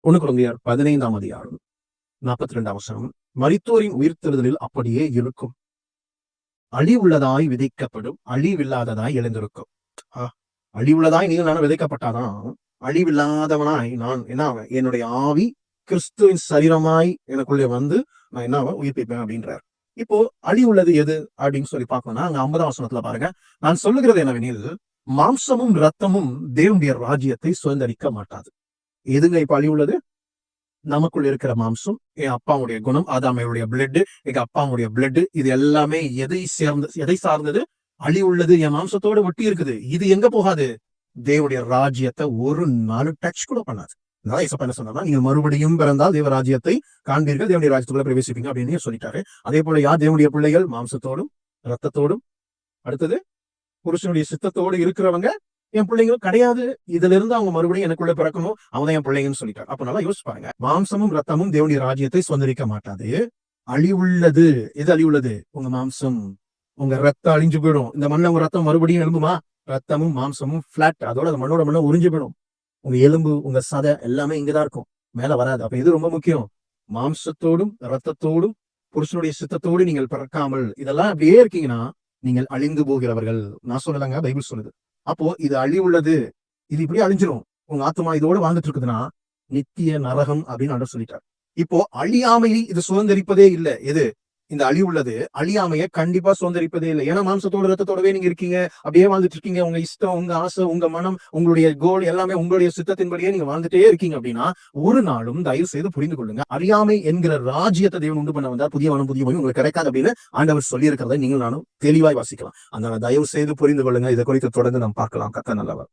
1 கொரிந்தியர் 15ஆம் அதிகாரம் 42ஆம் வசனம், மரித்தோரின் உயிர்த்தெழுதலில் அப்படியே இருக்கும். அழிவுள்ளதாய் விதைக்கப்படும், அழிவில்லாததாய் எழுந்திருக்கும். அழிவுள்ளதாய் நீங்கள் நானும் விதைக்கப்பட்டாதான் அழிவில்லாதவனாய் நான் என்ன ஆவேன்? என்னுடைய ஆவி கிறிஸ்துவின் சரீரமாய் எனக்குள்ளே வந்து நான் என்ன ஆவேன்? உயிர்ப்பிப்பேன் அப்படின்றார். இப்போ அழிவுள்ளது எது அப்படின்னு சொல்லி பார்க்கணும்னா, அங்க 50ஆம் வசனத்துல பாருங்க, நான் சொல்லுகிறது என்னவெனில், மாம்சமும் ரத்தமும் தேவனுடைய ராஜ்யத்தை சுதந்திரிக்க மாட்டாது. எதுங்க இப்ப அழிவுள்ளது? நமக்குள்ள இருக்கிற மாம்சம், என் அப்பாவுடைய குணம், ஆதாமையுடைய பிளட், எங்க அப்பாவுடைய பிளட், இது எல்லாமே எதை சார்ந்தது? அழிவுள்ளது. என் மாம்சத்தோட ஒட்டி இருக்குது. இது எங்க போகாது? தேவனுடைய ராஜ்யத்தை ஒரு நாள் டச் கூட பண்ணாது. என்ன சொன்னா, நீங்க மறுபடியும் பிறந்தால் தேவ ராஜ்யத்தை காண்பீர்கள், தேவனுடைய ராஜ்யத்துக்குள்ள பிரவேசிப்பீங்க அப்படின்னு சொல்லிட்டாரு. அதே போல யார் தேவனுடைய பிள்ளைகள்? மாம்சத்தோடும் ரத்தத்தோடும், அடுத்தது புருஷனுடைய சித்தத்தோடு இருக்கிறவங்க என் பிள்ளைங்க கிடையாது. இதுல இருந்து அவங்க மறுபடியும் எனக்குள்ள பிறக்கணும், அவங்க என் பிள்ளைங்கன்னு சொல்லிட்டாரு. அப்ப நல்லா யோசிச்சு பாருங்க, மாம்சமும் ரத்தமும் தேவனுடைய ராஜ்யத்தை சுதந்திரிக்க மாட்டாது. அழிவுள்ளது. எது அழிவுள்ளது? உங்க மாம்சம், உங்க ரத்தம் அழிஞ்சு போயிடும். இந்த மண்ணில் உங்க ரத்தம் மறுபடியும் எழும்புமா? ரத்தமும் மாம்சமும் பிளாட், அதோட அந்த மண்ணோட உறிஞ்சு போயிடும். உங்க எலும்பு, உங்க சதை எல்லாமே இங்கதான் இருக்கும், மேல வராது. அப்ப இது ரொம்ப முக்கியம். மாம்சத்தோடும் ரத்தத்தோடும் புருஷனுடைய சித்தத்தோடு நீங்கள் பிறக்காமல் இதெல்லாம் அப்படியே இருக்கீங்கன்னா நீங்கள் அழிந்து போகிறவர்கள். நான் சொல்லலங்க, பைபிள் சொல்லுது. அப்போ இது அழிவுள்ளது, இது இப்படியே அழிஞ்சிரும். உங்க ஆத்மா இதோட வாழ்ந்துட்டு இருக்குதுன்னா நித்திய நரகம் அப்படின்னு ஆண்டவர் சொல்லிட்டார். இப்போ அழியாமையை இது சுதந்திரிப்பதே இல்லை. எது? இந்த அழிவுள்ளது அழியாமையை கண்டிப்பா சுதந்திரிப்பதே இல்லை. ஏன்னா மாம்சத்தோட ரத்தத்தோடவே நீங்க இருக்கீங்க, அப்படியே வாழ்ந்துட்டு இருக்கீங்க. உங்க இஷ்டம், உங்க ஆசை, உங்க மனம், உங்களுடைய கோல் எல்லாமே உங்களுடைய சித்தத்தின்படியே நீங்க வாழ்ந்துட்டே இருக்கீங்க அப்படின்னா ஒரு நாளும் தயவு செய்து புரிந்து கொள்ளுங்க, அறியாமை என்கிற ராஜ்யத்தை தேவன் உண்டு பண்ண வந்தால் புதிய வனம் புதிய வழி உங்களுக்கு கிடைக்காது அப்படின்னு ஆண்டவர் சொல்லி இருக்கிறதை நீங்கள் நானும் தெளிவாய் வாசிக்கலாம். அதனால தயவு செய்து புரிந்து கொள்ளுங்க. இதை குறித்து தொடர்ந்து நாம் பார்க்கலாம். கர்த்தர் நல்லவர்.